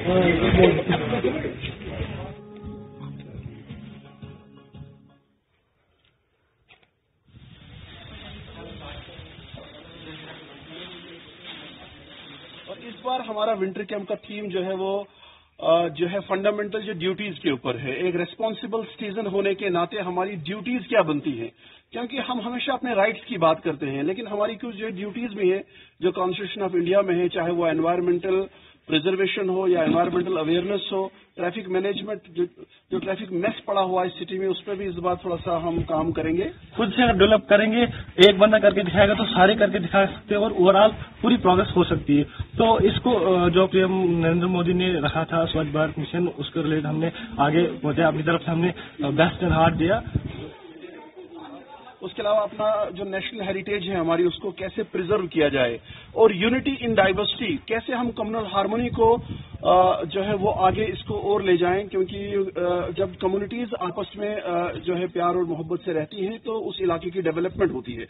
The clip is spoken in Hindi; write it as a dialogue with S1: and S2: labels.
S1: और इस बार हमारा विंटर कैंप का थीम जो है वो जो है फंडामेंटल जो ड्यूटीज के ऊपर है। एक रेस्पॉन्सिबल सिटीजन होने के नाते हमारी ड्यूटीज क्या बनती हैं, क्योंकि हम हमेशा अपने राइट्स की बात करते हैं, लेकिन हमारी कुछ जो ड्यूटीज भी हैं जो कॉन्स्टिट्यूशन ऑफ इंडिया में है, चाहे वो एनवायरमेंटल प्रिजर्वेशन हो या एनवायरमेंटल अवेयरनेस हो, ट्रैफिक मैनेजमेंट, जो ट्रैफिक मेस पड़ा हुआ है सिटी में, उस पर भी इस बार थोड़ा सा हम काम करेंगे।
S2: खुद से अगर डेवलप करेंगे, एक बंदा करके दिखाएगा तो सारे करके दिखा सकते हैं और ओवरऑल पूरी प्रोग्रेस हो सकती है। तो इसको जो पीएम नरेंद्र मोदी ने रखा था स्वच्छ भारत मिशन, उसके रिलेटेड हमने आगे पहुंचा, अपनी तरफ से हमने बेस्ट एंड हार्ट दिया।
S1: उसके अलावा अपना जो नेशनल हेरिटेज है हमारी, उसको कैसे प्रिजर्व किया जाए, और यूनिटी इन डाइवर्सिटी, कैसे हम कम्युनल हार्मनी को जो है वो आगे इसको और ले जाएं, क्योंकि जब कम्युनिटीज आपस में जो है प्यार और मोहब्बत से रहती हैं तो उस इलाके की डेवलपमेंट होती है।